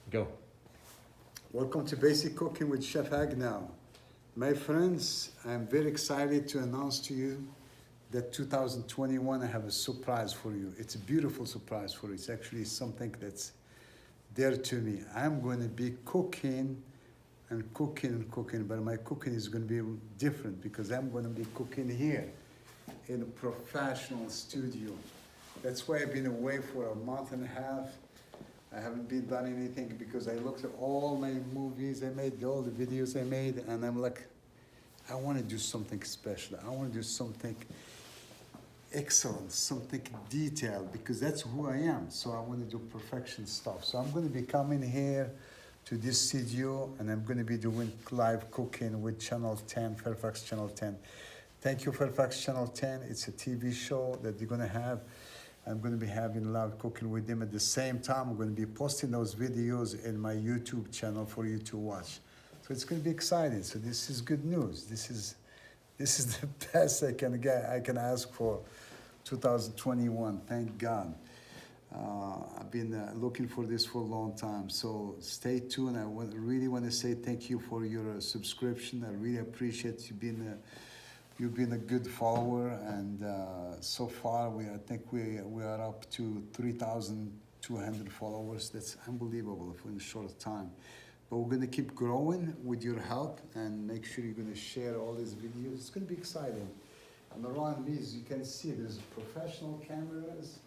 Go. Welcome to Basic Cooking with Chef Agnau. My friends, I'm very excited to announce to you that 2021 I have a surprise for you. It's a beautiful surprise for you. It's actually something that's dear to me. I'm going to be cooking and cooking and cooking, but my cooking is going to be different because I'm going to be cooking here in a professional studio. That's why I've been away for a month and a half. I haven't been done anything because I looked at all my movies I made, all the videos I made, and I'm like, I want to do something special. I want to do something excellent, something detailed, because that's who I am. So I want to do perfection stuff. So I'm going to be coming here to this studio, and I'm going to be doing live cooking with Channel 10, Fairfax Channel 10. Thank you, Fairfax Channel 10. It's a TV show that they're going to have. I'm going to be having live cooking with them at the same time. I'm going to be posting those videos in my YouTube channel for you to watch. So it's going to be exciting. So this is good news. This is the best I can ask for 2021. Thank God. I've been looking for this for a long time. So stay tuned. I really want to say thank you for your subscription. I really appreciate you being You've been a good follower, and so far I think we are up to 3,200 followers. That's unbelievable for a short time. But we're going to keep growing with your help, and make sure you're going to share all these videos. It's going to be exciting. And around me, as you can see, there's professional cameras.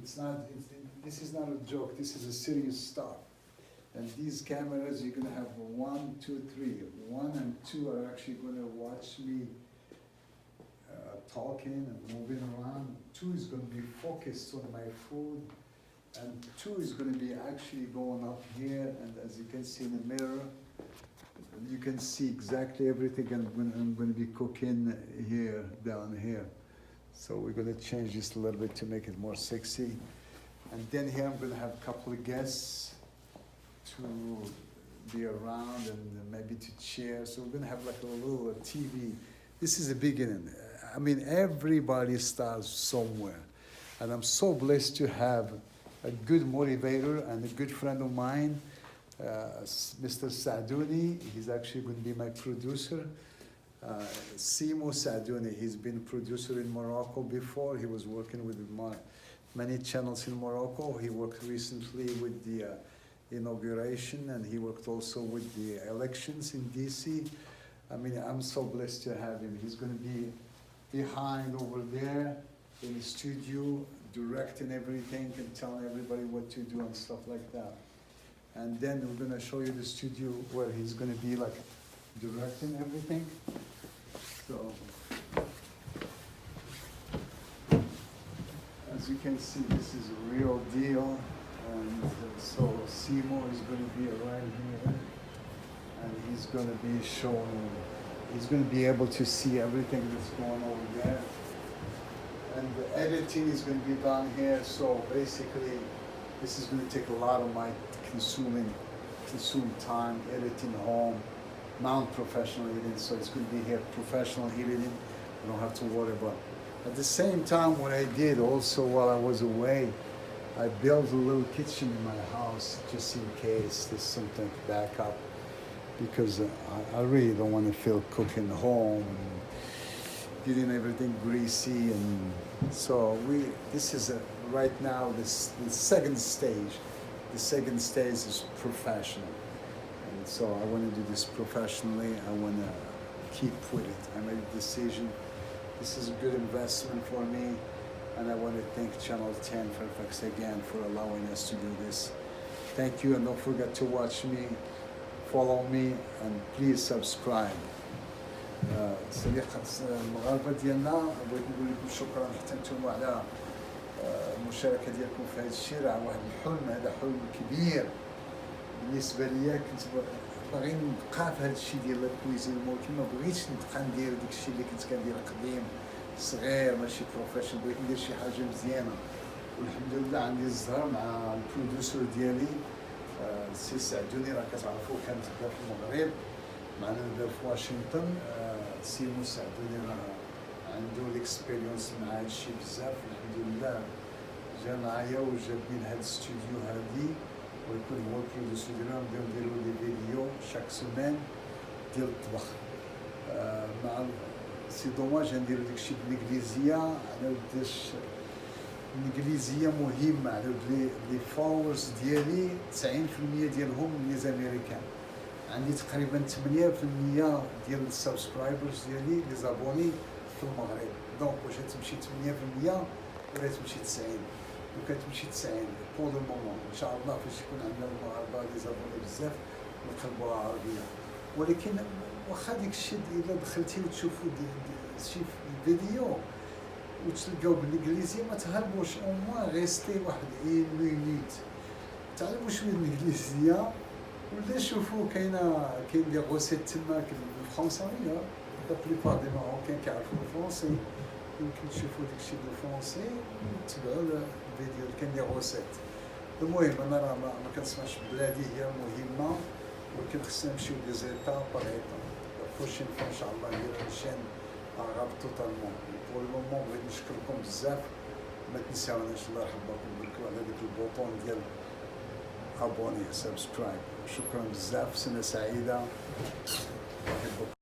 This is not a joke. This is a serious stuff. And these cameras, you're going to have 1, 2, 3. 1 and 2 are actually going to watch me talking and moving around. 2 is going to be focused on my food. And 2 is going to be actually going up here. And as you can see in the mirror, you can see exactly everything I'm going to be cooking here, down here. So we're going to change this a little bit to make it more sexy. And then here I'm going to have a couple of guests to be around and maybe to cheer. So we're going to have like a little TV. This is the beginning. I mean, everybody starts somewhere. And I'm so blessed to have a good motivator and a good friend of mine, Mr. Saadouni. He's actually going to be my producer. Simo Saadouni, he's been producer in Morocco before. He was working with many channels in Morocco. He worked recently with the inauguration, and he worked also with the elections in DC. I mean, I'm so blessed to have him. He's going to be behind over there in the studio, directing everything and telling everybody what to do and stuff like that. And then we're going to show you the studio where he's going to be like directing everything. So, as you can see, this is a real deal. And so Simo is going to be right here, and he's going to be showing, he's going to be able to see everything that's going over there. And the editing is going to be done here, so basically this is going to take a lot of my consume time editing home, non-professional editing, so it's going to be here professional editing. I don't have to worry about it. At the same time, what I did also while I was away, I built a little kitchen in my house just in case there's something back up, because I really don't want to feel cooking home and getting everything greasy. And so this is right now the second stage. The second stage is professional. And so I want to do this professionally. I want to keep with it. I made a decision. This is a good investment for me. And I want to thank Channel 10 Fairfax again for allowing us to do this. Thank you, and don't forget to watch me, follow me, and please subscribe. صديقة المغاربة ديالنا بغيت نقول لكم شكرا حتى نتوما على المشاركة ديالكم في هذا الشيء. راه واحد الحلم، هذا حلم كبير بالنسبة ليا. كنت باغي نبقى في هذا الشيء ديال الكويزين، ولكن ما بغيتش نبقى ندير داك الشيء اللي كنت كندير قديم صغير ماشي بروفيشنال. بغيت ندير شي حاجه مزيانه، والحمد لله عندي الزهر مع البروديوسر ديالي السي سعدوني. راه كتعرفوه كان تبدا في المغرب، معنا دابا في واشنطن. سيمو سعدوني راه عنده الاكسبيريونس مع هذا الشيء بزاف. الحمد لله جا معايا وجابني لهاد الاستوديو هادي، ويكون هو البروديسيون ديالهم نديرو دي فيديو شاك سومان ديال الطبخ. مع سي دوماج نديرو داكشي بالانجليزيه، على وداش الانجليزيه مهمه، على ود لي فولورز ديالي 90% ديالهم لي زاميريكان، عندي تقريبا 8% ديال السبسكرايبرز ديالي لي زابوني في المغرب. دونك واش تمشي 8% ولا تمشي 90؟ لو كتمشي 90 بور لو مومون ان شاء الله فاش يكون عندنا المغاربه لي زابوني بزاف نقلبوها عربيه. ولكن واخا ديك الشيء الا دخلتي وتشوفوا شي فيديو وتلقاو بالانجليزيه ما تهربوش، او موان ريستي واحد اون مينوت تعلموا شويه الانجليزيه ولا شوفوا كاين دي غوسيت تما بالفرنساويه. لا بليبار دي ماروكان كيعرفوا الفرونسي، يمكن تشوفوا داكشي بالفرونسي وتتبعوا الفيديو. كاين دي غوسيت. المهم انا راه ما كنسمعش بلادي هي مهمه، ولكن خصنا نمشيو دي زيتا باغ ايتا. بروشين فوا ان شاء الله نديرو شين عرب توتالمون. بور لو مومون بغيت نشكركم بزاف، ما تنساوناش الله يحفظكم بركوا على ديك البوطون ديال ابوني سبسكرايب. شكرا بزاف، سنه سعيده، أحبكم.